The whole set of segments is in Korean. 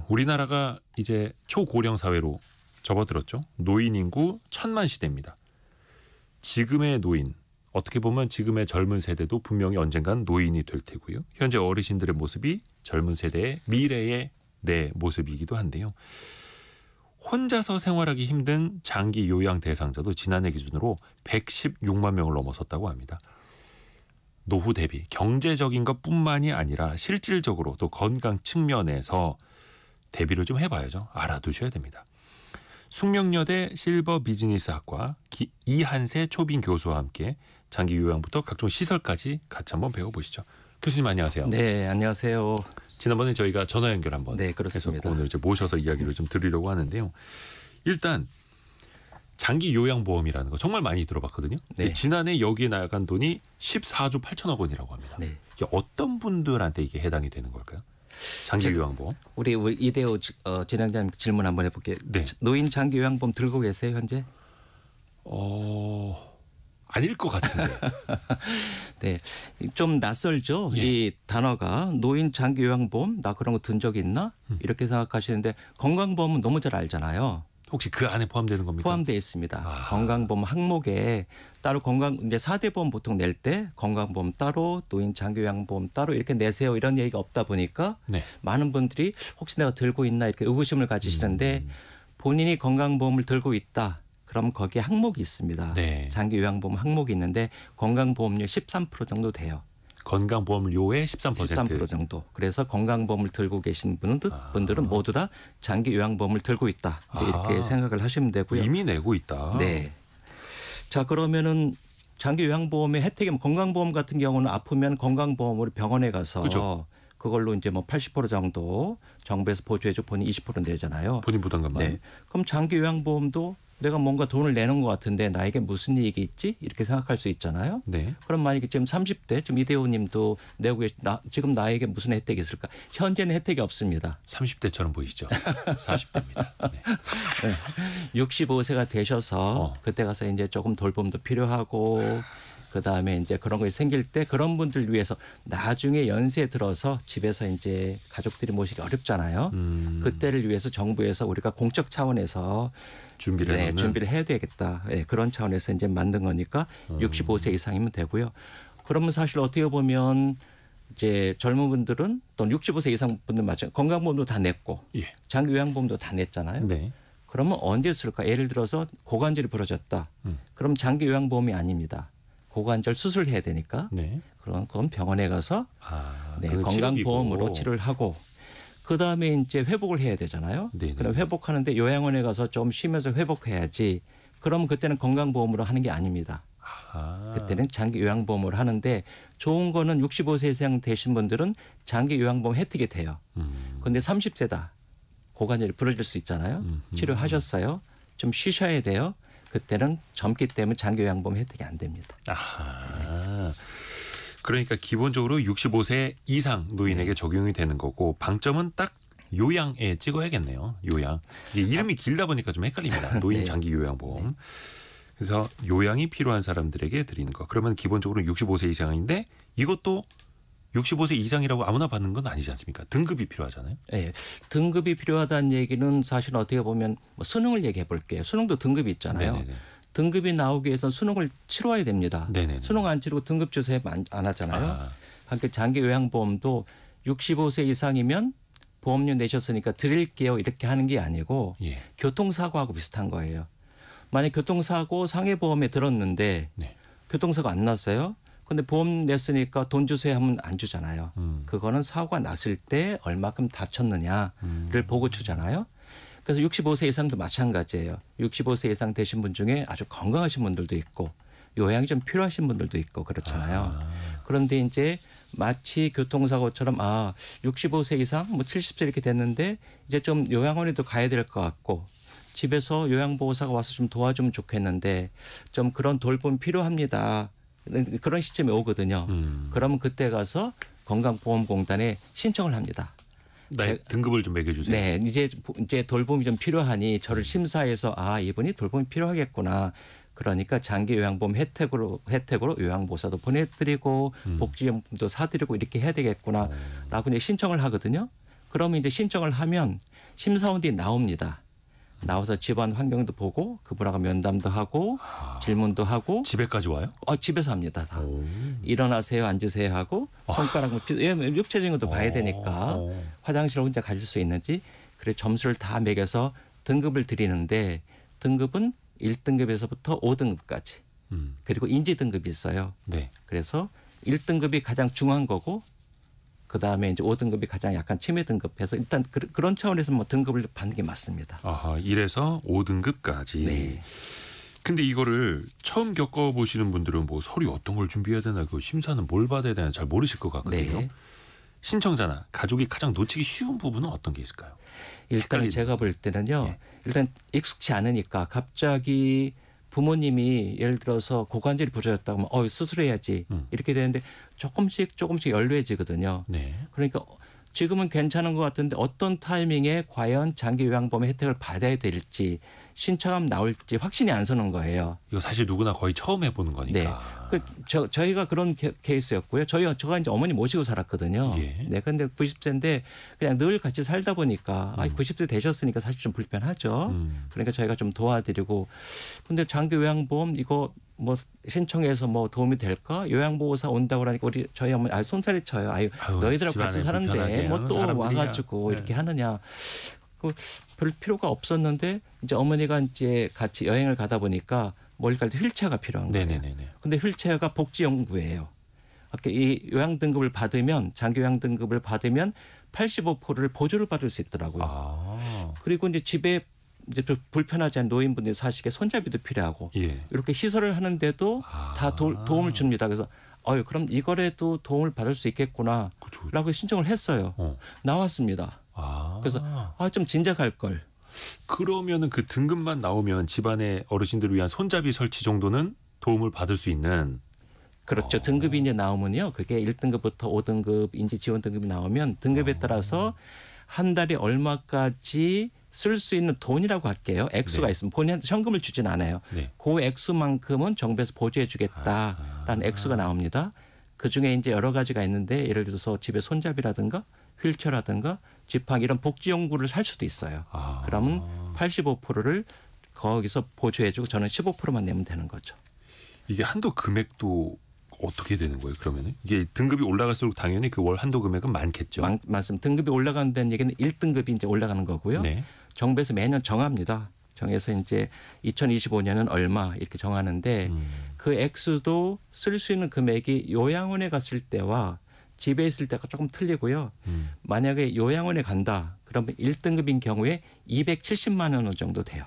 우리나라가 이제 초고령 사회로 접어들었죠. 노인 인구 1000만 시대입니다. 지금의 노인, 어떻게 보면 지금의 젊은 세대도 분명히 언젠간 노인이 될 테고요. 현재 어르신들의 모습이 젊은 세대의 미래의 내 모습이기도 한데요. 혼자서 생활하기 힘든 장기 요양 대상자도 지난해 기준으로 116만 명을 넘어섰다고 합니다. 노후 대비 경제적인 것뿐만이 아니라 실질적으로 또 건강 측면에서 대비를 좀 해봐야죠. 알아두셔야 됩니다. 숙명여대 실버 비즈니스학과 이한세 초빙 교수와 함께 장기 요양부터 각종 시설까지 같이 한번 배워보시죠. 교수님 안녕하세요. 네, 안녕하세요. 지난번에 저희가 전화 연결 한번 네, 그렇습니다. 해서 오늘 이제 모셔서 이야기를 좀 드리려고 하는데요. 일단 장기 요양보험이라는 거 정말 많이 들어봤거든요. 네. 지난해 여기에 나간 돈이 14조 8천억 원이라고 합니다. 네. 이게 어떤 분들한테 이게 해당이 되는 걸까요? 장기 요양보험. 우리 이대호 진행자님 질문 한번 해볼게요. 네. 노인 장기 요양보험 들고 계세요 현재? 아닐 것 같은데. 네, 좀 낯설죠. 예. 이 단어가 노인 장기 요양보험 나 그런 거 든 적 있나? 이렇게 생각하시는데 건강보험은 너무 잘 알잖아요. 혹시 그 안에 포함되는 겁니까? 포함되어 있습니다. 건강보험 항목에 따로 이제 4대 보험 보통 낼 때 건강보험 따로 노인 장기요양보험 따로 이렇게 내세요 이런 얘기가 없다 보니까 네. 많은 분들이 혹시 내가 들고 있나 이렇게 의구심을 가지시는데 본인이 건강보험을 들고 있다. 그럼 거기에 항목이 있습니다. 네. 장기요양보험 항목이 있는데 건강보험료 13% 정도 돼요. 건강보험료의 13%. 13% 정도. 그래서 건강보험을 들고 계신 분들은 모두 다 장기요양보험을 들고 있다. 이렇게 생각을 하시면 되고요. 이미 내고 있다. 네. 자 그러면은 장기요양보험의 혜택이 건강보험 같은 경우는 아프면 건강보험으로 병원에 가서 그렇죠. 그걸로 이제 뭐 80% 정도 정부에서 보조해줘 본인 20% 내잖아요. 본인 부담금만. 네. 그럼 장기요양보험도 내가 뭔가 돈을 내는 것 같은데 나에게 무슨 이익이 있지? 이렇게 생각할 수 있잖아요. 네. 그럼 만약에 지금 30대 지금 이대호 님도 내고 지금 나에게 무슨 혜택이 있을까? 현재는 혜택이 없습니다. 30대처럼 보이시죠? 40대입니다. 네. 65세가 되셔서 그때 가서 이제 조금 돌봄도 필요하고 그다음에 이제 그런 것이 생길 때 그런 분들 위해서 나중에 연세 들어서 집에서 이제 가족들이 모시기 어렵잖아요. 그때를 위해서 정부에서 우리가 공적 차원에서 준비를 해야 되겠다. 네, 그런 차원에서 이제 만든 거니까 65세 이상이면 되고요. 그러면 사실 어떻게 보면 이제 젊은 분들은 또 65세 이상 분들 마찬가지 건강보험도 다 냈고 장기요양보험도 다 냈잖아요. 네. 그러면 언제 쓸까? 예를 들어서 고관절이 부러졌다. 그럼 장기요양보험이 아닙니다. 고관절 수술해야 되니까. 네. 그건 병원에 가서 건강보험으로 치료를 하고 그다음에 이제 회복을 해야 되잖아요. 네네. 그럼 회복하는데 요양원에 가서 좀 쉬면서 회복해야지. 그럼 그때는 건강보험으로 하는 게 아닙니다. 그때는 장기요양보험으로 하는데 좋은 거는 65세 이상 되신 분들은 장기요양보험 혜택이 돼요. 그런데 30세다. 고관절이 부러질 수 있잖아요. 치료하셨어요. 좀 쉬셔야 돼요. 그때는 젊기 때문에 장기요양보험 혜택이 안 됩니다. 그러니까 기본적으로 65세 이상 노인에게 적용이 되는 거고 방점은 딱 요양에 찍어야겠네요. 요양. 이게 이름이 길다 보니까 좀 헷갈립니다. 노인 장기 요양보험. 그래서 요양이 필요한 사람들에게 드리는 거. 그러면 기본적으로 65세 이상인데 이것도 65세 이상이라고 아무나 받는 건 아니지 않습니까? 등급이 필요하잖아요. 네. 등급이 필요하다는 얘기는 사실 어떻게 보면 뭐 수능을 얘기해 볼게요. 수능도 등급이 있잖아요. 네네네. 등급이 나오기 위해서 수능을 치러야 됩니다. 네네네. 수능 안 치르고 등급 주세 안 하잖아요. 그러니까 장기요양보험도 65세 이상이면 보험료 내셨으니까 드릴게요 이렇게 하는 게 아니고 교통사고하고 비슷한 거예요. 만약 교통사고 상해보험에 들었는데 교통사고 안 났어요. 근데 보험 냈으니까 돈 주세요 하면 안 주잖아요. 그거는 사고가 났을 때 얼마큼 다쳤느냐를 보고 주잖아요. 그래서 65세 이상도 마찬가지예요. 65세 이상 되신 분 중에 아주 건강하신 분들도 있고 요양이 좀 필요하신 분들도 있고 그렇잖아요. 그런데 이제 마치 교통사고처럼 65세 이상 뭐 70세 이렇게 됐는데 이제 좀 요양원에도 가야 될 것 같고 집에서 요양보호사가 와서 좀 도와주면 좋겠는데 좀 그런 돌봄 필요합니다. 그런 시점이 오거든요. 그러면 그때 가서 건강보험공단에 신청을 합니다. 등급을 좀 매겨주세요. 네, 이제 돌봄이 좀 필요하니 저를 심사해서 이분이 돌봄이 필요하겠구나. 그러니까 장기요양보험 혜택으로 요양보호사도 보내드리고 복지용품도 사드리고 이렇게 해야 되겠구나라고 이제 신청을 하거든요. 그러면 이제 신청을 하면 심사원들이 나옵니다. 나와서 집안 환경도 보고 그분하고 면담도 하고 질문도 하고. 집에까지 와요? 집에서 합니다. 다. 일어나세요, 앉으세요 하고 손가락 육체적인 것도 봐야 되니까 화장실 혼자 가실 수 있는지. 그래 점수를 다 매겨서 등급을 드리는데 등급은 1등급에서부터 5등급까지. 그리고 인지 등급이 있어요. 네. 그래서 1등급이 가장 중요한 거고 그다음에 이제 5등급이 가장 약간 치매 등급해서 일단 그런 차원에서 뭐 등급을 받는 게 맞습니다. 1에서 5등급까지. 네. 근데 이거를 처음 겪어보시는 분들은 뭐 서류 어떤 걸 준비해야 되나 그 심사는 뭘 받아야 되나 잘 모르실 것 같거든요. 네. 신청자나 가족이 가장 놓치기 쉬운 부분은 어떤 게 있을까요? 일단 제가 볼 때는요. 네. 일단 익숙치 않으니까 갑자기 부모님이 예를 들어서 고관절이 부러졌다고 하면 수술해야지 이렇게 되는데 조금씩 연루해지거든요. 네. 그러니까 지금은 괜찮은 것 같은데 어떤 타이밍에 과연 장기요양보험의 혜택을 받아야 될지 신청하면 나올지 확신이 안 서는 거예요. 이거 사실 누구나 거의 처음 해보는 거니까. 네. 저희가 그런 케이스였고요. 저가 이제 어머니 모시고 살았거든요. 예. 네. 근데 90세인데 그냥 늘 같이 살다 보니까 90세 되셨으니까 사실 좀 불편하죠. 그러니까 저희가 좀 도와드리고. 근데 장기요양보험 이거 뭐 신청해서 뭐 도움이 될까? 요양보호사 온다고 그러니까 저희 어머니 손살이 쳐요. 너희들하고 같이 사는데 뭐 또 와가지고 이렇게 하느냐. 별 필요가 없었는데 이제 어머니가 이제 같이 여행을 가다 보니까 멀리 갈 때 휠체어가 필요한 거예요. 그런데 휠체어가 복지연구예요. 이 요양 등급을 받으면 장기 요양 등급을 받으면 85%를 보조를 받을 수 있더라고요. 그리고 이제 집에 이제 불편하지 않은 노인분들이 사시기에 손잡이도 필요하고 이렇게 시설을 하는데도 다 도움을 줍니다. 그래서 그럼 이거라도 도움을 받을 수 있겠구나라고 신청을 했어요. 나왔습니다. 그래서 좀 진작할 걸. 그러면은 그 등급만 나오면 집안의 어르신들을 위한 손잡이 설치 정도는 도움을 받을 수 있는. 그렇죠. 등급이 이제 나오면요. 그게 1등급부터 5등급 인지 지원 등급이 나오면 등급에 따라서 한 달에 얼마까지 쓸 수 있는 돈이라고 할게요. 액수가 있으면 본인한테 현금을 주진 않아요. 그 액수만큼은 정부에서 보조해 주겠다라는 액수가 나옵니다. 그중에 이제 여러 가지가 있는데 예를 들어서 집에 손잡이라든가 휠체어라든가 지팡이 이런 복지 용구를 살 수도 있어요. 그러면 85%를 거기서 보조해 주고 저는 15%만 내면 되는 거죠. 이게 한도 금액도 어떻게 되는 거예요? 그러면은 이게 등급이 올라갈수록 당연히 그 월 한도 금액은 많겠죠. 맞습니다. 등급이 올라간다는 얘기는 1등급이 이제 올라가는 거고요. 네. 정부에서 매년 정합니다. 정해서 이제 2025년은 얼마 이렇게 정하는데 그 액수도 쓸 수 있는 금액이 요양원에 갔을 때와 집에 있을 때가 조금 틀리고요. 만약에 요양원에 간다 그러면 1등급인 경우에 270만 원 정도 돼요.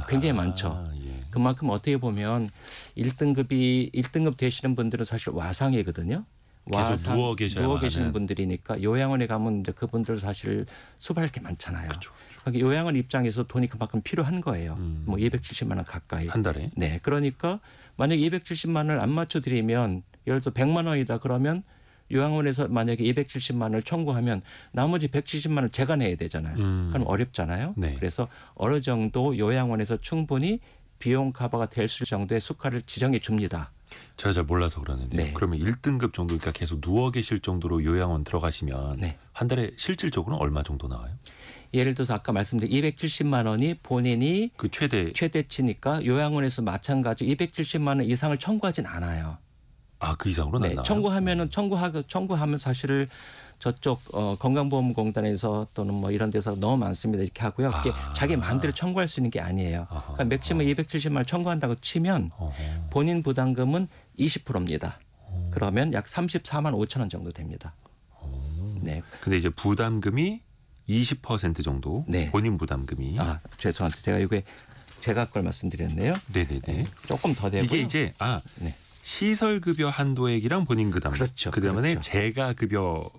굉장히 많죠. 그만큼 어떻게 보면 1등급 되시는 분들은 사실 와상이거든요. 계속 누워 계시는 분들이니까 요양원에 가면 그분들 사실 수발할 게 많잖아요. 그렇죠. 그러니까 요양원 입장에서 돈이 그만큼 필요한 거예요. 뭐 270만 원 가까이. 한 달에? 네. 그러니까 만약 270만 원을 안 맞춰드리면 예를 들어 100만 원이다 그러면 요양원에서 만약에 270만 원을 청구하면 나머지 170만 원을 제가 내야 되잖아요. 그럼 어렵잖아요. 네. 그래서 어느 정도 요양원에서 충분히 비용 커버가 될 정도의 수가를 지정해 줍니다. 제가 잘 몰라서 그러는데요. 네. 그러면 1등급 정도 그러니까 계속 누워 계실 정도로 요양원 들어가시면 한 달에 실질적으로는 얼마 정도 나와요? 예를 들어서 아까 말씀드린 270만 원이 본인이 그 최대치니까 요양원에서 마찬가지 270만 원 이상을 청구하진 않아요. 그 이상으로는 안 나와요? 청구하면 사실 저쪽 건강보험공단에서 또는 뭐 이런 데서 너무 많습니다. 이렇게 하고요. 그게 자기 마음대로 청구할 수 있는 게 아니에요. 그러니까 맥시멈 270만 원 청구한다고 치면 본인 부담금은 20%입니다. 그러면 약 34만 5천 원 정도 됩니다. 네. 근데 이제 부담금이 20% 정도 본인 부담금이. 죄송합니다. 제가 이게 제가 걸 말씀드렸네요. 네네네. 조금 더 되고요. 이게 이제 시설급여 한도액이랑 본인 부담금. 그렇죠. 그다음에 재가급여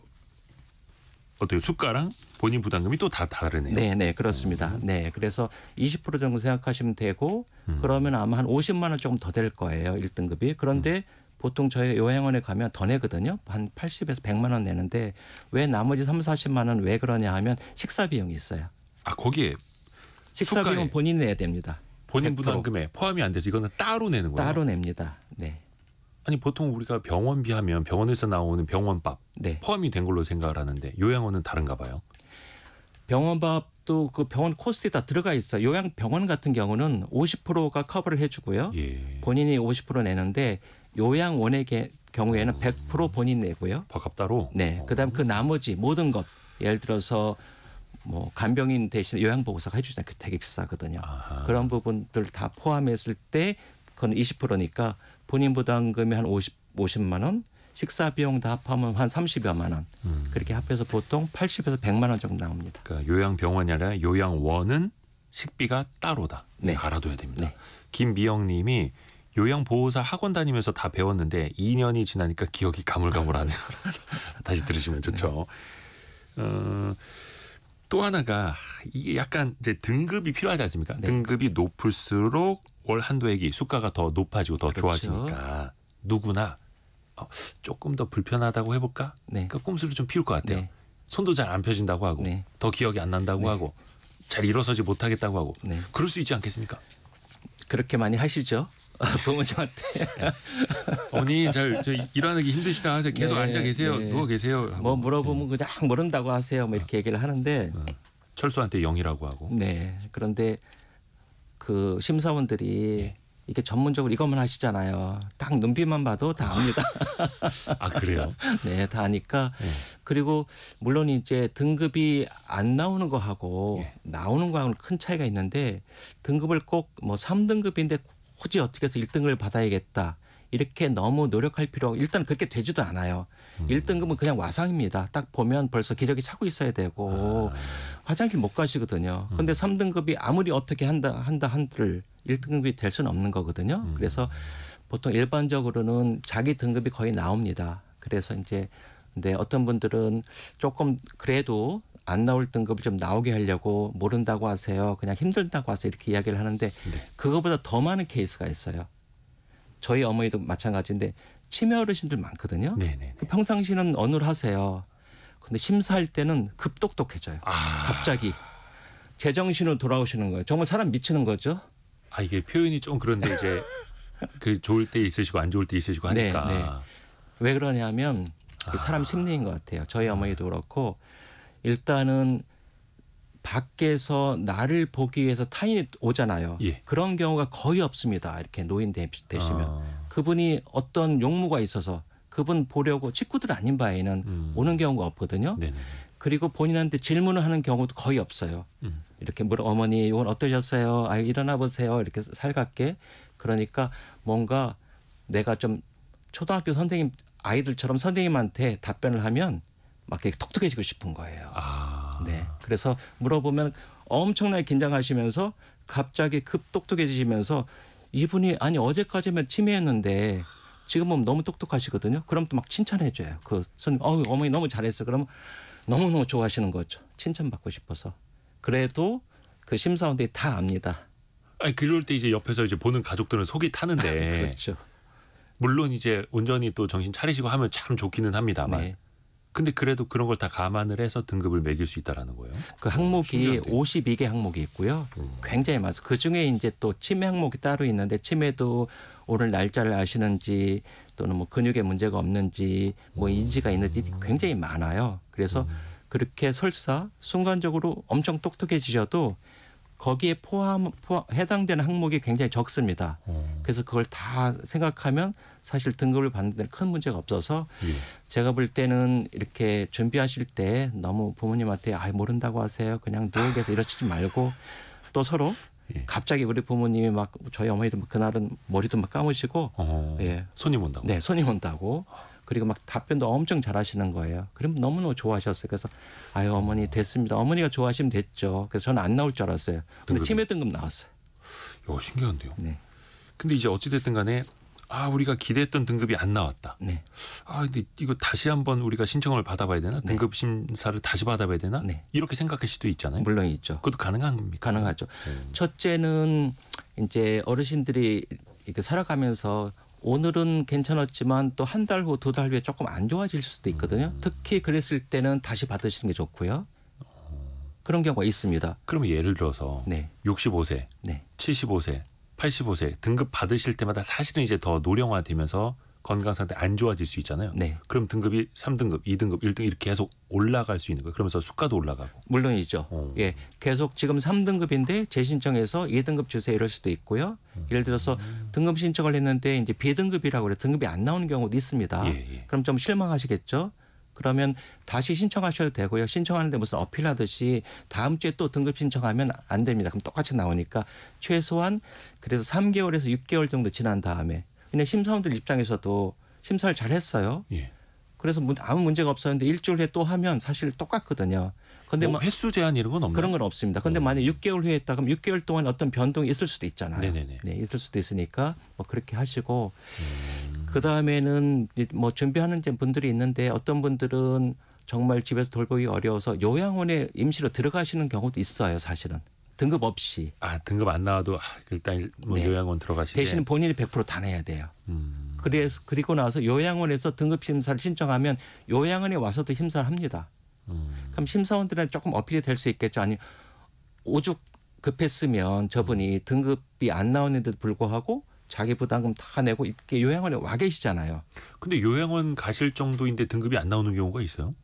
어때요? 수가랑 본인 부담금이 또 다 다르네요. 네, 그렇습니다. 네, 그래서 20% 정도 생각하시면 되고 그러면 아마 한 50만 원 조금 더 될 거예요. 1등급이. 그런데 보통 저희 요양원에 가면 더 내거든요. 한 80에서 100만 원 내는데 왜 나머지 3, 40만 원 왜 그러냐 하면 식사 비용이 있어요. 거기에 식사 비용은 본인이 내야 됩니다. 본인 100%. 부담금에 포함이 안 돼서 이거는 따로 내는 거예요? 따로 냅니다. 네. 아니 보통 우리가 병원비 하면 병원에서 나오는 병원밥 포함이 된 걸로 생각을 하는데 요양원은 다른가 봐요. 병원밥도 그 병원 코스트에 다 들어가 있어요. 요양병원 같은 경우는 50%가 커버를 해주고요. 예. 본인이 50% 내는데 요양원의 경우에는 100% 본인 내고요. 밥값 따로. 네. 그다음 그 나머지 모든 것 예를 들어서 뭐 간병인 대신 요양보호사가 해주잖아요. 그 되게 비싸거든요. 아하. 그런 부분들 다 포함했을 때 그건 20%니까 본인 부담금이 한 50만 원, 식사 비용 다 합하면 한 30여만 원. 그렇게 합해서 보통 80에서 100만 원 정도 나옵니다. 그러니까 요양병원이 아니라 요양원은 식비가 따로다. 네. 알아둬야 됩니다. 네. 김미영님이 요양보호사 학원 다니면서 다 배웠는데 2년이 지나니까 기억이 가물가물하네요. 다시 들으시면 좋죠. 또 하나가 이게 약간 이제 등급이 필요하지 않습니까? 네. 등급이 높을수록 월 한도액이 수가가 더 높아지고 더 그렇죠. 좋아지니까 누구나 조금 더 불편하다고 해볼까? 네. 그러니까 꼼수를 좀 피울 것 같아요. 네. 손도 잘 안 펴진다고 하고 네. 더 기억이 안 난다고 네. 하고 잘 일어서지 못하겠다고 하고 네. 그럴 수 있지 않겠습니까? 그렇게 많이 하시죠? 부모님한테. 어머니 잘 일어나기 힘드시다 하세요. 계속 네, 앉아 계세요. 네. 누워 계세요. 하고. 뭐 물어보면 그냥 모른다고 하세요. 뭐 이렇게 얘기를 하는데 철수한테 0이라고 하고. 네. 그런데 그 심사원들이 네. 이게 전문적으로 이것만 하시잖아요. 딱 눈빛만 봐도 다 압니다. 아 그래요? 네, 다 아니까. 네. 그리고 물론 이제 등급이 안 나오는 거하고 예. 나오는 거하고는 큰 차이가 있는데 등급을 꼭 뭐 3등급인데 굳이 어떻게 해서 1등급을 받아야겠다. 이렇게 너무 노력할 필요 일단 그렇게 되지도 않아요. 1등급은 그냥 와상입니다. 딱 보면 벌써 기저귀 차고 있어야 되고 화장실 못 가시거든요. 그런데 3등급이 아무리 어떻게 한들 1등급이 될 수는 없는 거거든요. 그래서 보통 일반적으로는 자기 등급이 거의 나옵니다. 그래서 이제 근데 어떤 분들은 조금 그래도 안 나올 등급을 좀 나오게 하려고 모른다고 하세요. 그냥 힘들다고 하세요. 이렇게 이야기를 하는데 네. 그거보다 더 많은 케이스가 있어요. 저희 어머니도 마찬가지인데 치매 어르신들 많거든요. 네네. 그 평상시는 어눌하세요. 근데 심사할 때는 급똑똑해져요. 갑자기 제정신으로 돌아오시는 거예요. 정말 사람 미치는 거죠. 아 이게 표현이 좀 그런데 이제 그 좋을 때 있으시고 안 좋을 때 있으시고 하니까. 네, 네. 왜 그러냐면 사람 심리인 것 같아요. 저희 어머니도 그렇고 일단은 밖에서 나를 보기 위해서 타인이 오잖아요. 예. 그런 경우가 거의 없습니다. 이렇게 노인 되시면. 그분이 어떤 용무가 있어서 그분 보려고 친구들 아닌 바에는 오는 경우가 없거든요. 네네. 그리고 본인한테 질문을 하는 경우도 거의 없어요. 이렇게 물어 어머니 이건 어떠셨어요? 아 일어나 보세요. 이렇게 살갑게. 그러니까 뭔가 내가 좀 초등학교 선생님 아이들처럼 선생님한테 답변을 하면 막 이렇게 톡톡해지고 싶은 거예요. 네. 그래서 물어보면 엄청나게 긴장하시면서 갑자기 급똑똑해지시면서 이분이 아니 어제까지면 치매였는데 지금은 너무 똑똑하시거든요. 그럼 또 막 칭찬해줘요. 그 선생님, 어머니 너무 잘했어. 그러면 너무너무 좋아하시는 거죠. 칭찬받고 싶어서. 그래도 그 심사원들이 다 압니다. 아니 그럴 때 이제 옆에서 이제 보는 가족들은 속이 타는데. 그렇죠. 물론 이제 온전히 또 정신 차리시고 하면 참 좋기는 합니다만. 네. 근데 그래도 그런 걸 다 감안을 해서 등급을 매길 수 있다라는 거예요. 그 항목이 신기한데. 52개 항목이 있고요. 굉장히 많아서 그 중에 이제 또 치매 항목이 따로 있는데 치매도 오늘 날짜를 아시는지 또는 뭐 근육에 문제가 없는지 뭐 인지가 있는지 굉장히 많아요. 그래서 그렇게 설사 순간적으로 엄청 똑똑해지셔도 거기에 해당되는 항목이 굉장히 적습니다. 그래서 그걸 다 생각하면 사실 등급을 받는 데는 큰 문제가 없어서 예. 제가 볼 때는 이렇게 준비하실 때 너무 부모님한테 모른다고 하세요. 그냥 누워 계세요. 이러지 말고 또 서로 예. 갑자기 우리 부모님이 막 저희 어머니도 그날은 머리도 막 감으시고 예. 손님 온다고. 네, 손님 온다고. 그리고 막 답변도 엄청 잘하시는 거예요. 그럼 너무너무 좋아하셨어요. 그래서 아유 어머니 됐습니다. 어머니가 좋아하시면 됐죠. 그래서 저는 안 나올 줄 알았어요. 근데 등급이? 치매 등급 나왔어요. 야, 신기한데요. 네, 근데 이제 어찌 됐든 간에 우리가 기대했던 등급이 안 나왔다. 네, 근데 이거 다시 한번 우리가 신청을 받아봐야 되나? 네. 등급 심사를 다시 받아봐야 되나? 네. 이렇게 생각할 수도 있잖아요. 물론 있죠. 그것도 가능합니까? 가능하죠. 첫째는 이제 어르신들이 이렇게 살아가면서 오늘은 괜찮았지만 또 한 달 후, 두 달 후에 조금 안 좋아질 수도 있거든요. 특히 그랬을 때는 다시 받으시는 게 좋고요. 그런 경우가 있습니다. 그러면 예를 들어서 네, 65세, 네, 75세, 85세 등급 받으실 때마다 사실은 이제 더 노령화되면서 건강 상태 안 좋아질 수 있잖아요. 네. 그럼 등급이 3등급, 2등급, 1등급 이렇게 계속 올라갈 수 있는 거예요. 그러면서 수가도 올라가고. 물론이죠. 예, 계속 지금 3등급인데 재신청해서 2등급 주세요 이럴 수도 있고요. 예를 들어서 등급 신청을 했는데 이제 비등급이라고 그래 등급이 안 나오는 경우도 있습니다. 예. 그럼 좀 실망하시겠죠. 그러면 다시 신청하셔도 되고요. 신청하는데 무슨 어필하듯이 다음 주에 또 등급 신청하면 안 됩니다. 그럼 똑같이 나오니까 최소한 그래서 3개월에서 6개월 정도 지난 다음에 그냥 심사원들 입장에서도 심사를 잘 했어요. 예. 그래서 아무 문제가 없었는데 일주일 후에 또 하면 사실 똑같거든요. 근데 뭐 횟수 제한 이런 건 없나요? 그런 건 없습니다. 그런데 만약 6개월 후에 했다 그럼 6개월 동안 어떤 변동이 있을 수도 있잖아요. 네네네. 네, 있을 수도 있으니까 뭐 그렇게 하시고 그 다음에는 뭐 준비하는 분들이 있는데 어떤 분들은 정말 집에서 돌보기 어려워서 요양원에 임시로 들어가시는 경우도 있어요. 사실은 등급 없이. 아 등급 안 나와도 일단 뭐 네. 요양원 들어가시되 대신 본인이 100% 다 내야 돼요. 그리고 나서 요양원에서 등급 심사를 신청하면 요양원에 와서도 심사를 합니다. 그럼 심사원들은 조금 어필이 될 수 있겠죠. 아니 오죽 급했으면 저분이 등급이 안 나오는데도 불구하고 자기 부담금 다 내고 이렇게 요양원에 와 계시잖아요. 근데 요양원 가실 정도인데 등급이 안 나오는 경우가 있어요?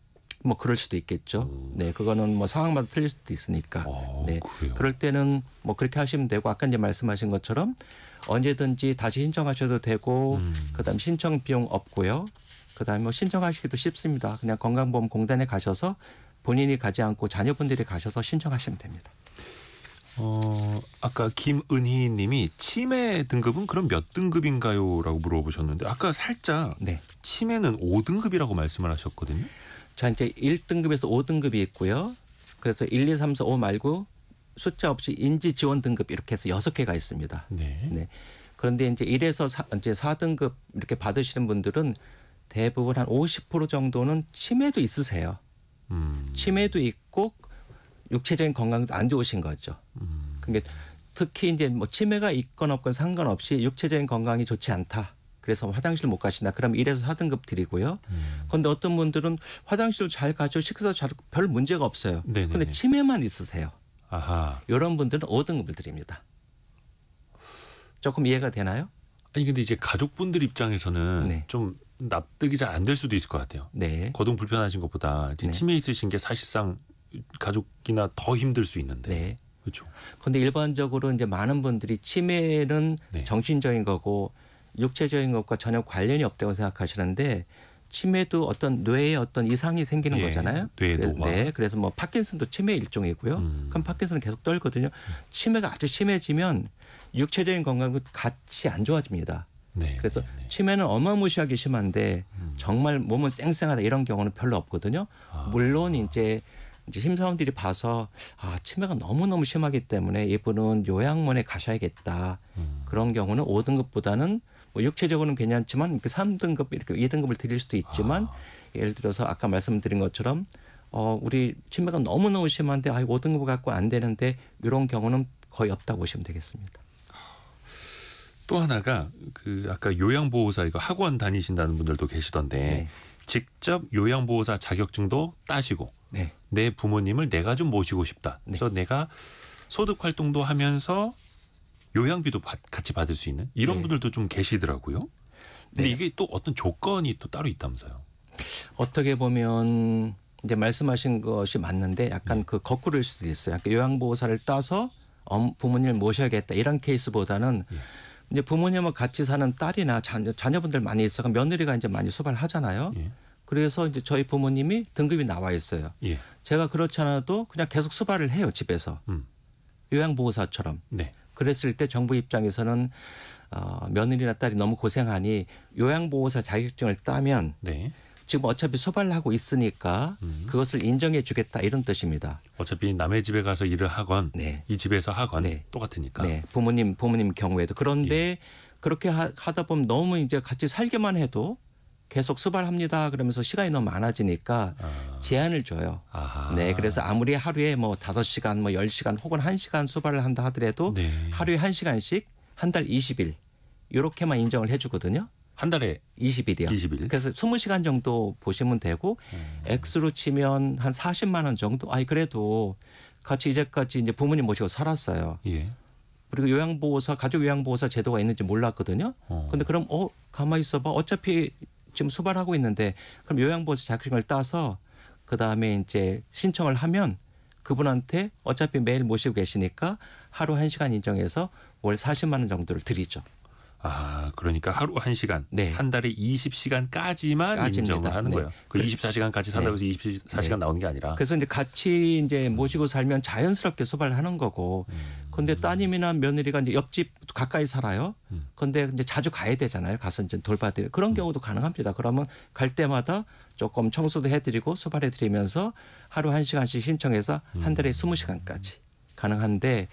뭐 그럴 수도 있겠죠. 네, 그거는 뭐 상황마다 틀릴 수도 있으니까. 네, 그래요? 그럴 때는 뭐 그렇게 하시면 되고 아까 이제 말씀하신 것처럼 언제든지 다시 신청하셔도 되고 그다음 신청 비용 없고요. 그다음에 뭐 신청하시기도 쉽습니다. 그냥 건강보험공단에 가셔서 본인이 가지 않고 자녀분들이 가셔서 신청하시면 됩니다. 아까 김은희 님이 치매 등급은 그럼 몇 등급인가요?라고 물어보셨는데 아까 살짝 네. 치매는 5등급이라고 말씀을 하셨거든요. 자, 이제 1등급에서 5등급이 있고요. 그래서 1, 2, 3, 4, 5 말고 숫자 없이 인지 지원 등급 이렇게 해서 6개가 있습니다. 네. 네. 그런데 이제 1에서 이제 4등급 이렇게 받으시는 분들은 대부분 한 50% 정도는 치매도 있으세요. 치매도 있고 육체적인 건강도 안 좋으신 거죠. 그러니까 특히 이제 뭐 치매가 있건 없건 상관없이 육체적인 건강이 좋지 않다. 그래서 화장실 못 가신다. 그럼 1에서 4등급 드리고요. 그런데 어떤 분들은 화장실 잘 가죠. 식사 잘 별 문제가 없어요. 그런데 치매만 있으세요. 아하. 이런 분들은 5등급을 드립니다. 조금 이해가 되나요? 아니 근데 이제 가족분들 입장에서는 네. 좀 납득이 잘 안 될 수도 있을 것 같아요. 네. 거동 불편하신 것보다 이제 네. 치매 있으신 게 사실상 가족이나 더 힘들 수 있는데. 네. 그렇죠. 그런데 일반적으로 이제 많은 분들이 치매는 네. 정신적인 거고 육체적인 것과 전혀 관련이 없다고 생각하시는데 치매도 어떤 뇌에 어떤 이상이 생기는 거잖아요. 뇌 노화. 네, 그래서 뭐 파킨슨도 치매 일종이고요. 그럼 파킨슨은 계속 떨거든요. 치매가 아주 심해지면 육체적인 건강도 같이 안 좋아집니다. 네. 그래서 치매는 어마무시하게 심한데 정말 몸은 쌩쌩하다 이런 경우는 별로 없거든요. 물론 이제 심사원들이 봐서 치매가 너무너무 심하기 때문에 이분은 요양원에 가셔야겠다. 그런 경우는 5등급보다는 뭐 육체적으로는 괜찮지만 3등급 이렇게 2등급을 드릴 수도 있지만 예를 들어서 아까 말씀드린 것처럼 우리 치매가 너무너무 심한데 5등급 갖고 안 되는데 이런 경우는 거의 없다고 보시면 되겠습니다. 또 하나가 그 아까 요양보호사 이거 학원 다니신다는 분들도 계시던데 네. 직접 요양보호사 자격증도 따시고 네. 내 부모님을 내가 좀 모시고 싶다. 그래서 내가 소득 활동도 하면서 요양비도 같이 받을 수 있는 이런 네. 분들도 좀 계시더라고요. 근데 네. 이게 또 어떤 조건이 또 따로 있다면서요. 어떻게 보면 이제 말씀하신 것이 맞는데 약간 그 거꾸로일 수도 있어요. 약간 요양보호사를 따서 부모님을 모셔야겠다 이런 케이스보다는 이제 부모님과 같이 사는 딸이나 자녀분들 많이 있어서 며느리가 이제 많이 수발을 하잖아요. 그래서 이제 저희 부모님이 등급이 나와 있어요. 제가 그렇지 않아도 그냥 계속 수발을 해요 집에서 요양보호사처럼. 네. 그랬을 때 정부 입장에서는 며느리나 딸이 너무 고생하니 요양보호사 자격증을 따면 네. 지금 어차피 수발을 하고 있으니까 그것을 인정해 주겠다 이런 뜻입니다. 어차피 남의 집에 가서 일을 하건 네. 이 집에서 하건 네. 똑같으니까. 네, 부모님 경우에도 그런데 그렇게 하다 보면 너무 이제 같이 살기만 해도 계속 수발합니다. 그러면서 시간이 너무 많아지니까 제한을 줘요. 아하. 네, 그래서 아무리 하루에 뭐 5시간, 뭐 10시간 혹은 1시간 수발을 한다 하더라도 하루에 1시간씩 한 달 20일 이렇게만 인정을 해주거든요. 한 달에 20일이요. 20일. 그래서 20시간 정도 보시면 되고 액수로 치면 한 40만 원 정도. 그래도 같이 이제까지 이제 부모님 모시고 살았어요. 예. 우리가 요양보호사, 가족 요양보호사 제도가 있는지 몰랐거든요. 근데 그럼 가만히 있어봐. 어차피 지금 수발하고 있는데 그럼 요양보호사 자격증을 따서 그다음에 이제 신청을 하면 그분한테 어차피 매일 모시고 계시니까 하루 1시간 인정해서 월 40만 원 정도를 드리죠. 아, 그러니까 하루 1시간, 네. 한 달에 20시간까지만 인정을 하는 네. 거예요. 그 24시간까지 산다고 해서 24시간 네. 나오는 게 아니라. 그래서 이제 같이 이제 모시고 살면 자연스럽게 수발을 하는 거고. 근데 따님이나 며느리가 이제 옆집 가까이 살아요. 근데 이제 자주 가야 되잖아요. 가서 이제 돌봐드려. 그런 경우도 가능합니다. 그러면 갈 때마다 조금 청소도 해드리고 수발해드리면서 하루 1시간씩 신청해서 한 달에 20시간까지. 가능한데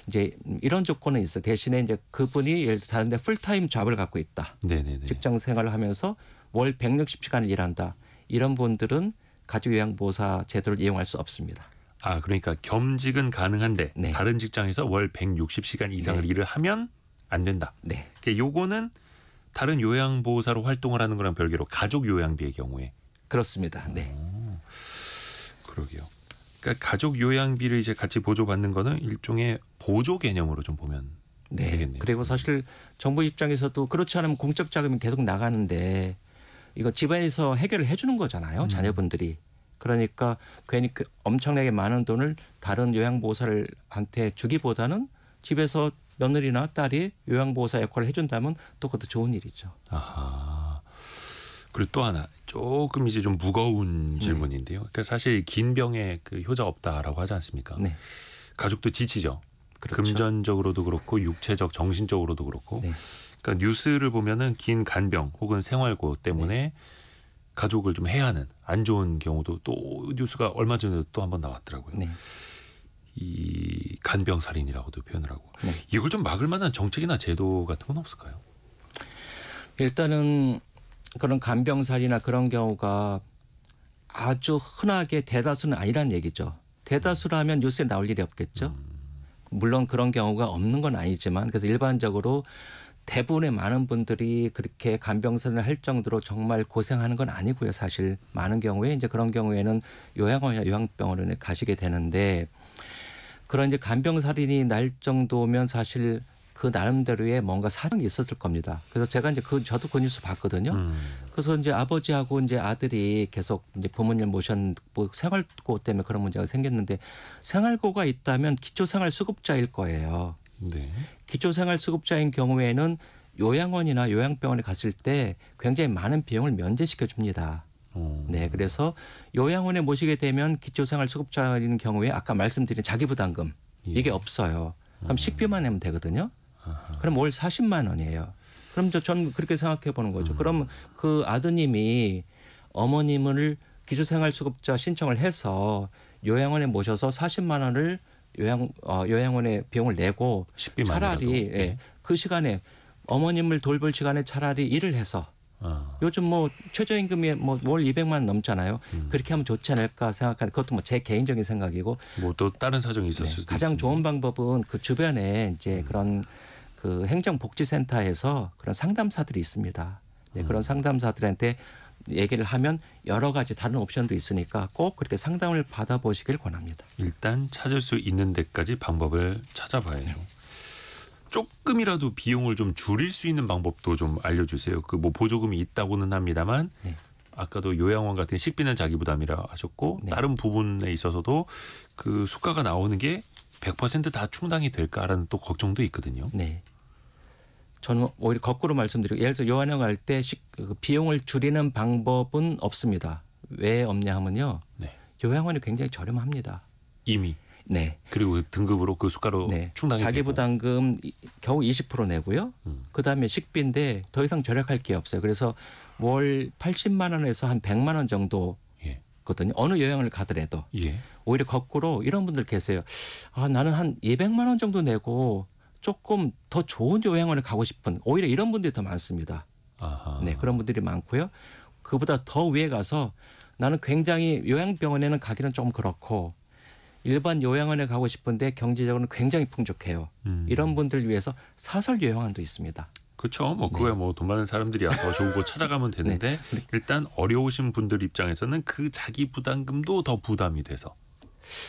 이제 이런 조건은 있어. 대신에 이제 그분이 예를 들어 다른데 풀타임 잡을 갖고 있다. 네네네. 직장 생활을 하면서 월 160시간을 일한다. 이런 분들은 가족요양보호사 제도를 이용할 수 없습니다. 아, 그러니까 겸직은 가능한데 네. 다른 직장에서 월 160시간 이상을 네. 일을 하면 안 된다. 네. 그러니까 요거는 다른 요양보호사로 활동을 하는 거랑 별개로 가족 요양비의 경우에. 그렇습니다. 네. 그러게요. 그러니까 가족 요양비를 이제 같이 보조받는 거는 일종의 보조 개념으로 좀 보면 네. 되겠네요. 그리고 사실 정부 입장에서도 그렇지 않으면 공적 자금이 계속 나가는데 이거 집안에서 해결을 해주는 거잖아요. 자녀분들이. 그러니까 괜히 그 엄청나게 많은 돈을 다른 요양보호사한테 주기보다는 집에서 며느리나 딸이 요양보호사 역할을 해준다면 또 그것도 좋은 일이죠. 아하. 그리고 또 하나 조금 이제 좀 무거운 질문인데요. 그러니까 사실 긴 병에 그 효자 없다라고 하지 않습니까? 네. 가족도 지치죠. 그렇죠. 금전적으로도 그렇고 육체적, 정신적으로도 그렇고. 네. 그러니까 뉴스를 보면은 긴 간병 혹은 생활고 때문에 가족을 좀 해야 하는 안 좋은 경우도 또 뉴스가 얼마 전에 또 한 번 나왔더라고요. 네. 이 간병 살인이라고도 표현을 하고. 네. 이걸 좀 막을 만한 정책이나 제도 같은 건 없을까요? 일단은 그런 간병살이나 그런 경우가 아주 흔하게 대다수는 아니란 얘기죠. 대다수라면 뉴스에 나올 일이 없겠죠. 물론 그런 경우가 없는 건 아니지만 그래서 일반적으로 대부분의 많은 분들이 그렇게 간병살을 할 정도로 정말 고생하는 건 아니고요. 사실 많은 경우에 이제 그런 경우에는 요양원이나 요양병원에 가시게 되는데 그런 이제 간병살인이 날 정도면 사실 그 나름대로의 뭔가 사정이 있었을 겁니다. 그래서 제가 이제 저도 그 뉴스 봤거든요. 그래서 이제 아버지하고 이제 아들이 계속 이제 부모님 모셨고 생활고 때문에 그런 문제가 생겼는데 생활고가 있다면 기초생활수급자일 거예요. 네. 기초생활수급자인 경우에는 요양원이나 요양병원에 갔을 때 굉장히 많은 비용을 면제시켜 줍니다. 네, 그래서 요양원에 모시게 되면 기초생활수급자인 경우에 아까 말씀드린 자기부담금 이게 없어요. 그럼 식비만 내면 되거든요. 그럼 월 40만 원이에요. 그럼 저는 그렇게 생각해 보는 거죠. 그럼 그 아드님이 어머님을 기초생활수급자 신청을 해서 요양원에 모셔서 40만 원을 요양원에 비용을 내고 차라리 그 시간에 어머님을 돌볼 시간에 차라리 일을 해서 요즘 뭐 최저임금이 뭐 월 200만 원 넘잖아요. 그렇게 하면 좋지 않을까 생각하는 그것도 뭐 제 개인적인 생각이고 뭐 또 다른 사정이 있었을 수도 가장 있습니다. 좋은 방법은 그 주변에 이제 그런 그 행정복지센터에서 그런 상담사들이 있습니다. 네, 그런 상담사들한테 얘기를 하면 여러 가지 다른 옵션도 있으니까 꼭 그렇게 상담을 받아보시길 권합니다. 일단 찾을 수 있는 데까지 방법을 찾아봐야죠. 조금이라도 비용을 좀 줄일 수 있는 방법도 좀 알려주세요. 그 뭐 보조금이 있다고는 합니다만 아까도 요양원 같은 식비는 자기 부담이라 하셨고 다른 부분에 있어서도 그 수가가 나오는 게 100% 다 충당이 될까라는 또 걱정도 있거든요. 네. 저는 오히려 거꾸로 말씀드리고 예를 들어 요양원 갈 때 비용을 줄이는 방법은 없습니다. 왜 없냐 하면요. 요양원이 굉장히 저렴합니다. 이미. 네. 그리고 등급으로 그 수가로 충당이 자기 되고. 부담금 겨우 20% 내고요. 그다음에 식비인데 더 이상 절약할 게 없어요. 그래서 월 80만 원에서 한 100만 원 정도거든요. 어느 요양을 가더라도. 오히려 거꾸로 이런 분들 계세요. 아, 나는 한 200만 원 정도 내고 조금 더 좋은 요양원에 가고 싶은 오히려 이런 분들이 더 많습니다. 네, 그런 분들이 많고요. 그보다 더 위에 가서 나는 굉장히 요양병원에는 가기는 좀 그렇고 일반 요양원에 가고 싶은데 경제적으로는 굉장히 풍족해요. 이런 분들 위해서 사설 요양원도 있습니다. 그렇죠. 뭐 그거야 뭐 돈 많은 사람들이야 더 좋은 곳 찾아가면 되는데 일단 어려우신 분들 입장에서는 그 자기 부담금도 더 부담이 돼서.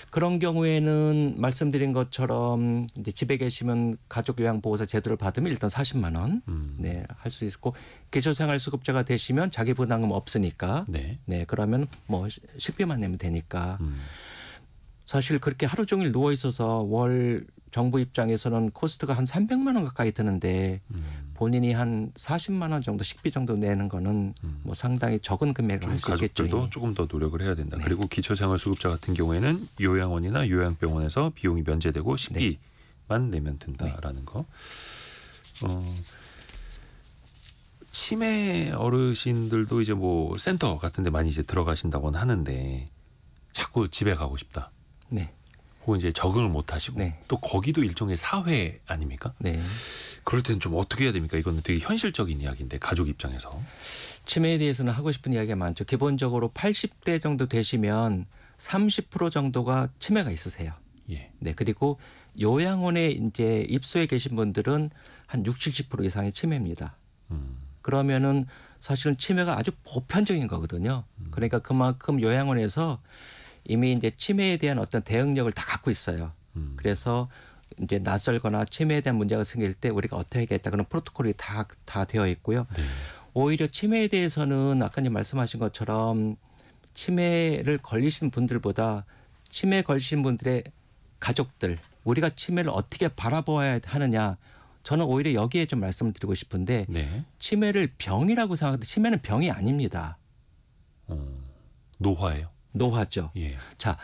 그런 경우에는 말씀드린 것처럼 이제 집에 계시면 가족요양보호사 제도를 받으면 일단 40만 원 네, 할 수 있고 기초생활수급자가 되시면 자기 부담금 없으니까 네. 네, 그러면 뭐 식비만 내면 되니까 사실 그렇게 하루 종일 누워 있어서 월 정부 입장에서는 코스트가 한 300만 원 가까이 드는데 본인이 한 40만 원 정도 식비 정도 내는 거는 뭐 상당히 적은 금액을 할 수 있겠죠. 가족들도 조금 더 노력을 해야 된다. 네. 그리고 기초생활수급자 같은 경우에는 요양원이나 요양병원에서 비용이 면제되고 식비만 네. 내면 된다라는 네. 거. 치매 어르신들도 이제 뭐 센터 같은 데 많이 이제 들어가신다고는 하는데 자꾸 집에 가고 싶다. 네. 혹은 이제 적응을 못 하시고 네. 또 거기도 일종의 사회 아닙니까? 네. 그럴 때는 좀 어떻게 해야 됩니까? 이거는 되게 현실적인 이야기인데 가족 입장에서. 치매에 대해서는 하고 싶은 이야기가 많죠. 기본적으로 80대 정도 되시면 30% 정도가 치매가 있으세요. 예. 네. 그리고 요양원에 이제 입소해 계신 분들은 한 60, 70% 이상의 치매입니다. 그러면은 사실은 치매가 아주 보편적인 거거든요. 그러니까 그만큼 요양원에서 이미 이제 치매에 대한 어떤 대응력을 다 갖고 있어요. 그래서 이제 낯설거나 치매에 대한 문제가 생길 때 우리가 어떻게 하겠다 그런 프로토콜이 다 되어 있고요. 네. 오히려 치매에 대해서는 아까 이제 말씀하신 것처럼 치매를 걸리신 분들보다 치매 걸리신 분들의 가족들 우리가 치매를 어떻게 바라보아야 하느냐 저는 오히려 여기에 좀 말씀을 드리고 싶은데 네. 치매를 병이라고 생각하는데 치매는 병이 아닙니다. 노화예요? 노화죠. 예. 자,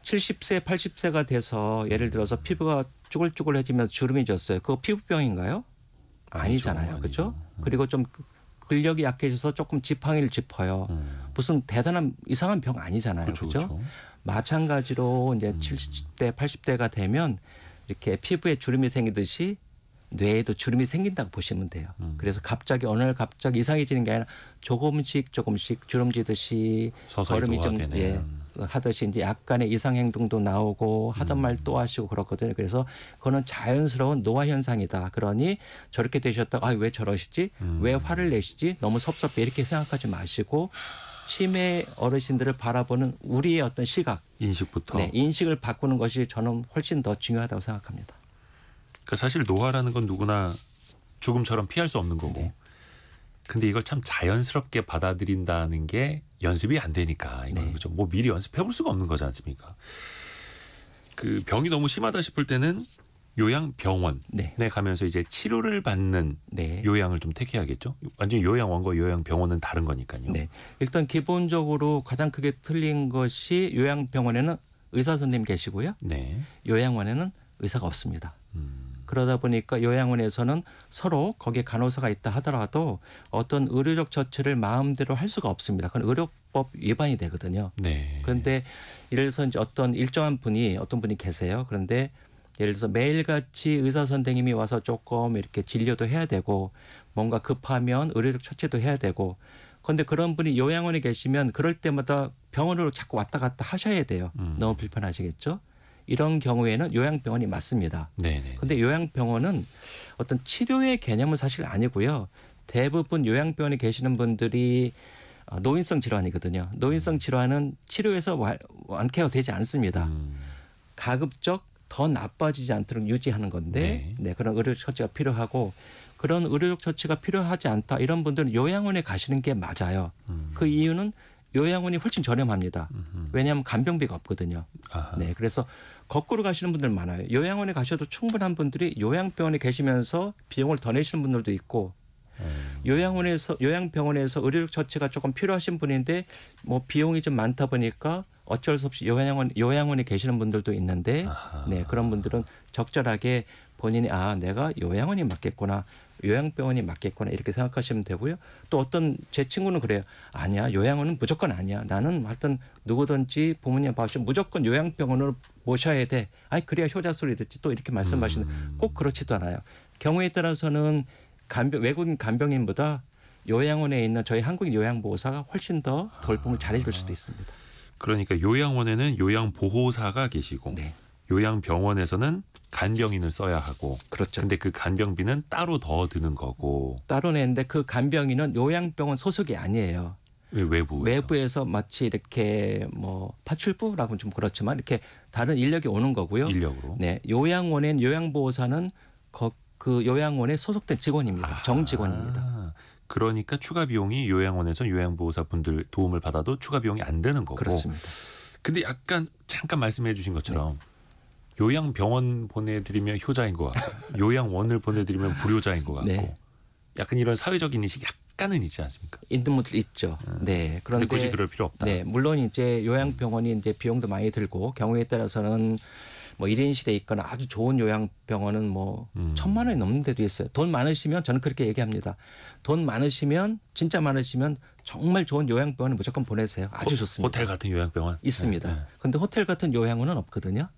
70세, 80세가 돼서 예를 들어서 피부가 쭈글쭈글해지면서 주름이 졌어요. 그거 피부병인가요? 아니잖아요. 그렇죠? 그리고 좀 근력이 약해져서 조금 지팡이를 짚어요. 무슨 대단한 이상한 병 아니잖아요. 그렇죠? 마찬가지로 이제 70대, 80대가 되면 이렇게 피부에 주름이 생기듯이 뇌에도 주름이 생긴다고 보시면 돼요. 그래서 갑자기 어느 날 갑자기 이상해지는 게 아니라 조금씩 주름지듯이 걸음이 좀 하듯이 이제 약간의 이상 행동도 나오고 하던 말 또 하시고 그렇거든요. 그래서 그거는 자연스러운 노화 현상이다. 그러니 저렇게 되셨다가 왜 저러시지? 왜 화를 내시지? 너무 섭섭해 이렇게 생각하지 마시고 치매 어르신들을 바라보는 우리의 어떤 시각, 인식부터 네, 인식을 바꾸는 것이 저는 훨씬 더 중요하다고 생각합니다. 그러니까 사실 노화라는 건 누구나 죽음처럼 피할 수 없는 거고. 네. 근데 이걸 참 자연스럽게 받아들인다는 게 연습이 안 되니까 이건 네. 그죠. 뭐 미리 연습해 볼 수가 없는 거지 않습니까? 그 병이 너무 심하다 싶을 때는 요양병원에 네. 가면서 이제 치료를 받는 네. 요양을 좀 택해야겠죠. 완전히 요양원과 요양병원은 다른 거니까요. 네. 일단 기본적으로 가장 크게 틀린 것이 요양병원에는 의사 선생님 계시고요. 네. 요양원에는 의사가 없습니다. 그러다 보니까 요양원에서는 서로 거기에 간호사가 있다 하더라도 어떤 의료적 조치를 마음대로 할 수가 없습니다. 그건 의료법 위반이 되거든요. 네. 그런데 예를 들어서 이제 어떤 분이 계세요. 그런데 예를 들어서 매일같이 의사 선생님이 와서 조금 이렇게 진료도 해야 되고 뭔가 급하면 의료적 처치도 해야 되고 그런데 그런 분이 요양원에 계시면 그럴 때마다 병원으로 자꾸 왔다 갔다 하셔야 돼요. 너무 불편하시겠죠? 이런 경우에는 요양병원이 맞습니다. 그런데 요양병원은 어떤 치료의 개념은 사실 아니고요. 대부분 요양병원에 계시는 분들이 노인성 질환이거든요. 노인성 질환은 치료에서 완쾌가 되지 않습니다. 가급적 더 나빠지지 않도록 유지하는 건데 네, 그런 의료적 처치가 필요하고 그런 의료적 처치가 필요하지 않다. 이런 분들은 요양원에 가시는 게 맞아요. 그 이유는 요양원이 훨씬 저렴합니다. 왜냐하면 간병비가 없거든요. 네, 그래서 거꾸로 가시는 분들 많아요. 요양원에 가셔도 충분한 분들이 요양병원에 계시면서 비용을 더 내시는 분들도 있고 요양병원에서 의료적 처치가 조금 필요하신 분인데 뭐 비용이 좀 많다 보니까 어쩔 수 없이 요양원에 계시는 분들도 있는데 네, 그런 분들은 적절하게 본인이 내가 요양원이 맞겠구나. 요양병원이 맞겠구나 이렇게 생각하시면 되고요. 또 어떤 제 친구는 그래요. 아니야 요양원은 무조건 아니야. 나는 하여튼 누구든지 부모님 봐주시면 무조건 요양병원으로 모셔야 돼. 그래야 효자 소리 듣지 또 이렇게 말씀하시는 꼭 그렇지도 않아요. 경우에 따라서는 외국인 간병인보다 요양원에 있는 저희 한국인 요양보호사가 훨씬 더 돌봄을 잘해줄 수도 있습니다. 그러니까 요양원에는 요양보호사가 계시고 네. 요양병원에서는 간병인을 써야 하고 그렇죠. 근데 그 간병비는 따로 더 드는 거고. 따로 내는데 그 간병인은 요양병원 소속이 아니에요. 외부에서 마치 이렇게 뭐 파출부라고는 좀 그렇지만 이렇게 다른 인력이 오는 거고요. 인력으로. 네, 요양원엔 요양보호사는 그 요양원에 소속된 직원입니다. 정직원입니다. 그러니까 추가 비용이 요양원에서 요양보호사분들 도움을 받아도 추가 비용이 안 되는 거고. 그렇습니다. 근데 약간 잠깐 말씀해 주신 것처럼 요양병원 보내드리면 효자인 것 같고 요양원을 보내드리면 불효자인 것 같고 약간 이런 사회적인 인식이 약간은 있지 않습니까? 있는 분들 있죠. 네. 그런데 굳이 그럴 필요 없다. 네, 물론 이제 요양병원이 이제 비용도 많이 들고 경우에 따라서는 뭐 1인실에 있거나 아주 좋은 요양병원은 뭐 1,000만 원이 넘는 데도 있어요. 돈 많으시면 저는 그렇게 얘기합니다. 돈 많으시면 진짜 많으시면 정말 좋은 요양병원에 무조건 보내세요. 아주 좋습니다. 호텔 같은 요양병원 있습니다. 그런데 호텔 같은 요양원은 없거든요.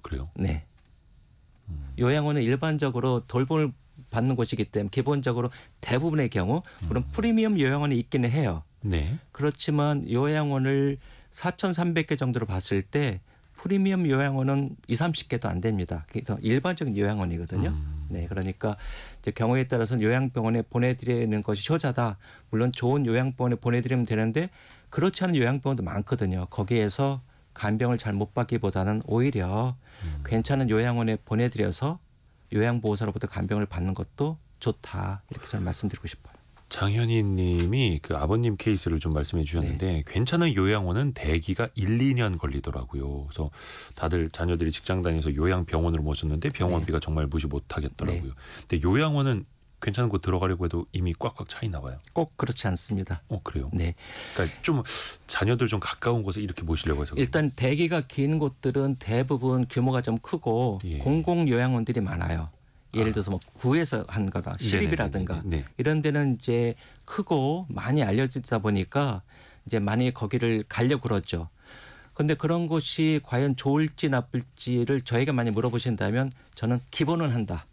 그래요? 네. 요양원은 일반적으로 돌봄을 받는 곳이기 때문에 기본적으로 대부분의 경우 물론 프리미엄 요양원이 있기는 해요. 네. 그렇지만 요양원을 4,300개 정도로 봤을 때 프리미엄 요양원은 20-30개도 안 됩니다. 그래서 일반적인 요양원이거든요. 네, 그러니까 이제 경우에 따라서는 요양병원에 보내드리는 것이 효자다. 물론 좋은 요양병원에 보내드리면 되는데 그렇지 않은 요양병원도 많거든요. 거기에서 간병을 잘 못 받기보다는 오히려 괜찮은 요양원에 보내드려서 요양보호사로부터 간병을 받는 것도 좋다. 이렇게 저는 말씀드리고 싶어요. 장현희 님이 그 아버님 케이스를 좀 말씀해 주셨는데 괜찮은 요양원은 대기가 1-2년 걸리더라고요. 그래서 다들 자녀들이 직장 다녀서 요양병원으로 모셨는데 병원비가 정말 무시 못하겠더라고요. 근데 요양원은 괜찮은 곳 들어가려고 해도 이미 꽉꽉 차 있나 봐요. 꼭 그렇지 않습니다. 그래요? 네. 그러니까 좀 자녀들 좀 가까운 곳에 이렇게 모시려고 해서. 일단 대기가 긴 곳들은 대부분 규모가 좀 크고 공공 요양원들이 많아요. 예를 들어서 뭐 구에서 한 거나 시립이라든가 이런 데는 이제 크고 많이 알려지다 보니까 이제 많이 거기를 가려고 그러죠. 그런데 그런 곳이 과연 좋을지 나쁠지를 저에게 많이 물어보신다면 저는 기본은 한다.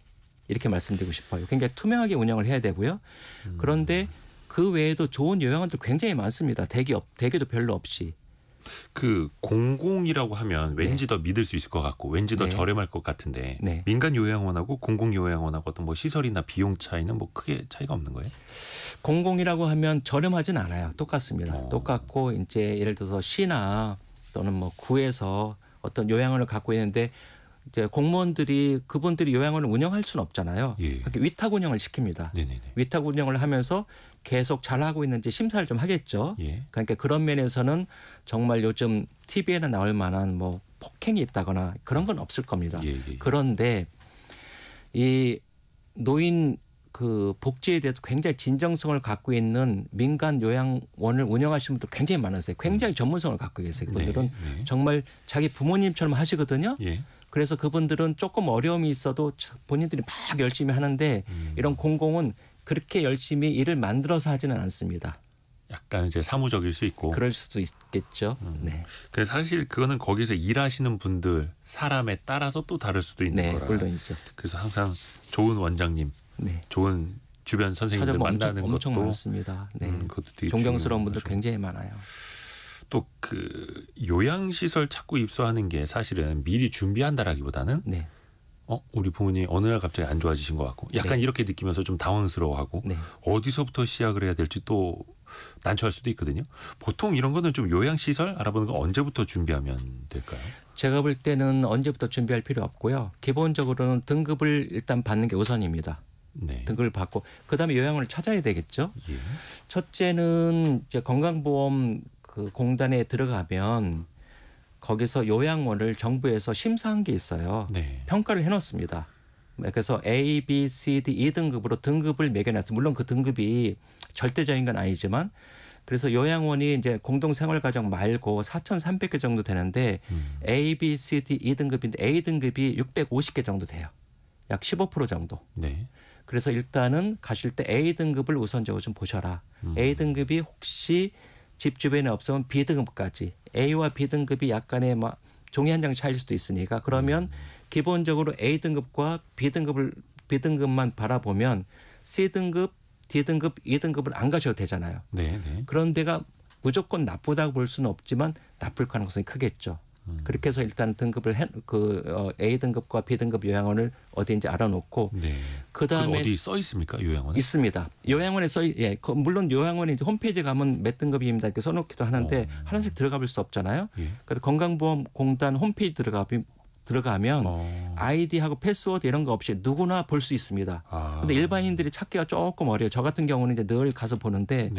이렇게 말씀드리고 싶어요. 굉장히 투명하게 운영을 해야 되고요. 그런데 그 외에도 좋은 요양원들 굉장히 많습니다. 대기도 별로 없이. 그 공공이라고 하면 왠지 더 믿을 수 있을 것 같고 왠지 더 저렴할 것 같은데 민간 요양원하고 공공 요양원하고 어떤 뭐 시설이나 비용 차이는 뭐 크게 차이가 없는 거예요? 공공이라고 하면 저렴하진 않아요. 똑같습니다. 똑같고 이제 예를 들어서 시나 또는 뭐 구에서 어떤 요양원을 갖고 있는데 이제 공무원들이 그분들이 요양원을 운영할 수는 없잖아요. 위탁 운영을 시킵니다. 위탁 운영을 하면서 계속 잘하고 있는지 심사를 좀 하겠죠. 그러니까 그런 면에서는 정말 요즘 TV에나 나올 만한 뭐 폭행이 있다거나 그런 건 없을 겁니다. 그런데 이 노인 그 복지에 대해서 굉장히 진정성을 갖고 있는 민간 요양원을 운영하시는 분들 굉장히 많으세요. 굉장히 전문성을 갖고 계세요. 그분들은 정말 자기 부모님처럼 하시거든요. 그래서 그분들은 조금 어려움이 있어도 본인들이 막 열심히 하는데 이런 공공은 그렇게 열심히 일을 만들어서 하지는 않습니다. 약간 이제 사무적일 수 있고. 그럴 수도 있겠죠. 네. 그래서 사실 그거는 거기서 일하시는 분들 사람에 따라서 또 다를 수도 있는 거라. 물론이죠. 그래서 항상 좋은 원장님, 좋은 주변 선생님들 만나는 엄청 것도 많습니다. 그것도 되게 존경스러운 분들 굉장히 많아요. 또 그 요양시설 찾고 입소하는 게 사실은 미리 준비한다라기보다는 우리 부모님 어느 날 갑자기 안 좋아지신 것 같고 약간 이렇게 느끼면서 좀 당황스러워하고 어디서부터 시작을 해야 될지 또 난처할 수도 있거든요. 보통 이런 거는 좀 요양시설 알아보는 거 언제부터 준비하면 될까요? 제가 볼 때는 언제부터 준비할 필요 없고요. 기본적으로는 등급을 일단 받는 게 우선입니다. 등급을 받고 그다음에 요양원을 찾아야 되겠죠. 첫째는 이제 건강보험 그 공단에 들어가면 거기서 요양원을 정부에서 심사한 게 있어요. 평가를 해놓습니다. 그래서 A, B, C, D, E 등급으로 등급을 매겨놨어요. 물론 그 등급이 절대적인 건 아니지만 그래서 요양원이 이제 공동생활가정 말고 4,300개 정도 되는데 A, B, C, D, E 등급인데 A 등급이 650개 정도 돼요. 약 15% 정도. 그래서 일단은 가실 때 A 등급을 우선적으로 좀 보셔라. A 등급이 혹시 집 주변에 없으면 B 등급까지 A와 B 등급이 약간의 막 종이 한 장 차이일 수도 있으니까 그러면 기본적으로 A 등급과 B 등급만 바라보면 C 등급, D 등급, E 등급을 안 가셔도 되잖아요. 그런 데가 무조건 나쁘다고 볼 수는 없지만 나쁠 가능성이 크겠죠. 그렇게 해서 일단 등급을 A 등급과 B 등급 요양원을 어디인지 알아놓고 네. 그다음에 어디 써 있습니까? 요양원에? 있습니다. 요양원에 물론 요양원이 이제 홈페이지 가면 몇 등급입니다 이렇게 써놓기도 하는데 하나씩 들어가 볼 수 없잖아요. 예. 그래서 건강보험공단 홈페이지 들어가면 아이디하고 패스워드 이런 거 없이 누구나 볼 수 있습니다. 그런데 일반인들이 찾기가 조금 어려워요. 저 같은 경우는 이제 늘 가서 보는데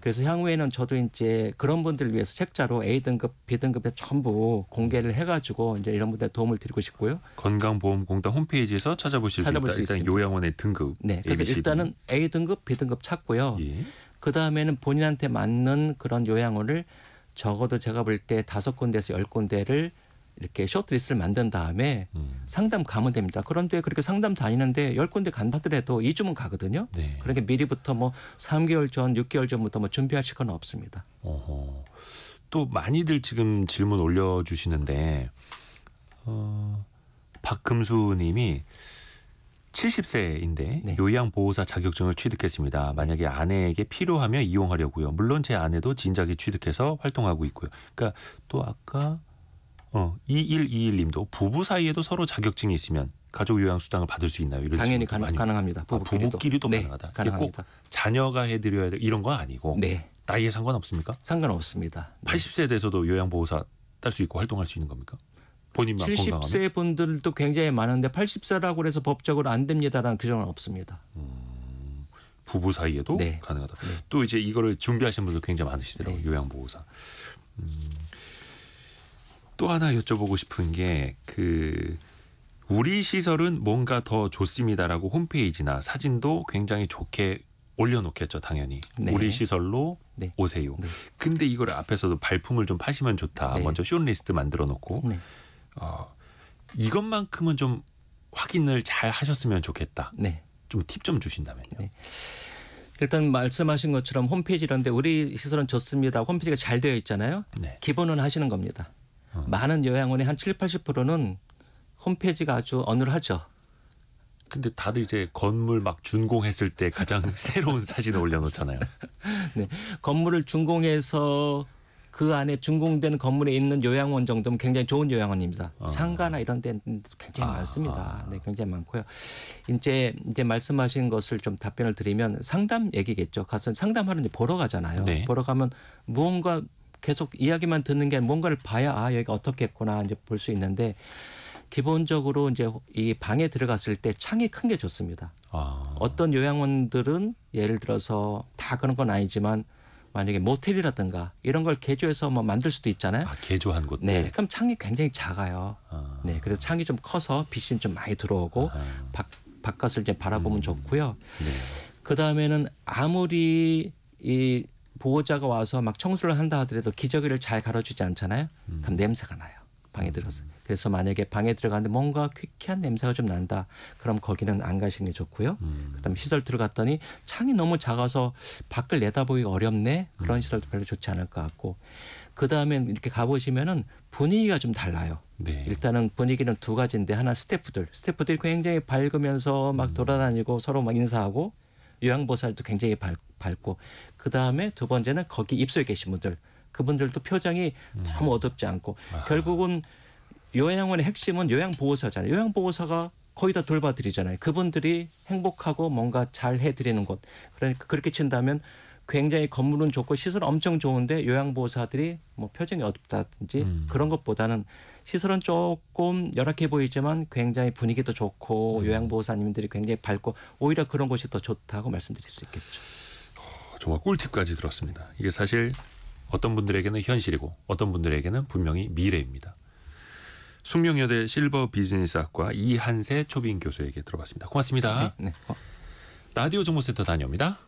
그래서 향후에는 저도 이제 그런 분들을 위해서 책자로 A 등급, B 등급에 전부 공개를 해가지고 이제 이런 분들 도움을 드리고 싶고요. 건강보험공단 홈페이지에서 찾아보실 수 있다. 일단 있습니다. 요양원의 등급. 네, 그래서 ABCD. 일단은 A 등급, B 등급 찾고요. 예. 그 다음에는 본인한테 맞는 그런 요양원을 적어도 제가 볼 때 5군데에서 10군데를 이렇게 쇼트리스트를 만든 다음에 상담 가면 됩니다. 그런데 그렇게 상담 다니는데 10군데 간다 하더라도 2주면 가거든요. 네. 그러니까 미리부터 뭐 3개월 전, 6개월 전부터 뭐 준비하실 건 없습니다. 또 많이들 지금 질문 올려주시는데 박금수 님이 70세인데 네. 요양보호사 자격증을 취득했습니다. 만약에 아내에게 필요하면 이용하려고요. 물론 제 아내도 진작에 취득해서 활동하고 있고요. 그러니까 또 아까 2121님도 부부 사이에도 서로 자격증이 있으면 가족 요양 수당을 받을 수 있나요? 이런 당연히 가능합니다. 부부끼리도 네, 가능하다. 가능합니다. 꼭 자녀가 해드려야 돼 이런 건 아니고 네. 나이에 상관없습니까? 상관없습니다. 80세 돼서도 요양보호사 딸 수 있고 활동할 수 있는 겁니까? 본인만 70세 건강하면? 분들도 굉장히 많은데 80세라고 해서 법적으로 안 됩니다라는 규정은 없습니다. 부부 사이에도 네. 가능하다. 네. 또 이제 이거를 준비하신 분들 굉장히 많으시더라고요. 네. 요양보호사. 또 하나 여쭤보고 싶은 게 우리 시설은 뭔가 더 좋습니다라고 홈페이지나 사진도 굉장히 좋게 올려놓겠죠. 당연히. 네. 우리 시설로 네. 오세요. 네. 근데 이걸 앞에서도 발품을 좀 파시면 좋다. 네. 먼저 숏리스트 만들어 놓고 네. 이것만큼은 좀 확인을 잘 하셨으면 좋겠다. 네. 좀 팁 좀 주신다면요. 네. 일단 말씀하신 것처럼 홈페이지 이런데 우리 시설은 좋습니다. 홈페이지가 잘 되어 있잖아요. 네. 기본은 하시는 겁니다. 많은 요양원의 한 7, 80%는 홈페이지가 아주 어눌하죠. 근데 다들 이제 건물 막 준공했을 때 가장 새로운 사진을 올려놓잖아요. 네. 건물을 준공해서 그 안에 준공된 건물에 있는 요양원 정도면 굉장히 좋은 요양원입니다. 상가나 이런 데는 굉장히 많습니다. 네, 굉장히 많고요. 이제 말씀하신 것을 좀 답변을 드리면 상담 얘기겠죠. 가서 상담하러 이제 보러 가잖아요. 네. 보러 가면 무언가 계속 이야기만 듣는 게 뭔가를 봐야 여기가 어떻게 했구나 이제 볼 수 있는데 기본적으로 이제 이 방에 들어갔을 때 창이 큰 게 좋습니다. 어떤 요양원들은 예를 들어서 다 그런 건 아니지만 만약에 모텔이라든가 이런 걸 개조해서 뭐 만들 수도 있잖아요. 개조한 곳. 네, 그럼 창이 굉장히 작아요. 네, 그래서 창이 좀 커서 빛이 좀 많이 들어오고 바깥을 이제 바라보면 좋고요. 네. 그 다음에는 아무리 이 보호자가 와서 막 청소를 한다 하더라도 기저귀를 잘 갈아주지 않잖아요. 그럼 냄새가 나요. 방에 들어서. 그래서 만약에 방에 들어가는데 뭔가 퀴퀴한 냄새가 좀 난다. 그럼 거기는 안 가시는 게 좋고요. 그다음에 시설 들어갔더니 창이 너무 작아서 밖을 내다보기가 어렵네. 그런 시설도 별로 좋지 않을 것 같고. 그다음에 이렇게 가보시면은 분위기가 좀 달라요. 네. 일단은 분위기는 두 가지인데 하나 스태프들이 굉장히 밝으면서 막 돌아다니고 서로 막 인사하고 요양보살도 굉장히 밝고 그다음에 두 번째는 거기 입소해 계신 분들 그분들도 표정이 너무 어둡지 않고 결국은 요양원의 핵심은 요양보호사잖아요. 요양보호사가 거의 다 돌봐드리잖아요. 그분들이 행복하고 뭔가 잘 해드리는 곳. 그러니까 그렇게 친다면 굉장히 건물은 좋고 시설은 엄청 좋은데 요양보호사들이 뭐 표정이 어둡다든지 그런 것보다는 시설은 조금 열악해 보이지만 굉장히 분위기도 좋고 요양보호사님들이 굉장히 밝고 오히려 그런 곳이 더 좋다고 말씀드릴 수 있겠죠. 정말 꿀팁까지 들었습니다. 이게 사실 어떤 분들에게는 현실이고 어떤 분들에게는 분명히 미래입니다. 숙명여대 실버 비즈니스학과 이한세 초빙 교수에게 들어봤습니다. 고맙습니다. 네. 라디오 정보센터 다녀옵니다.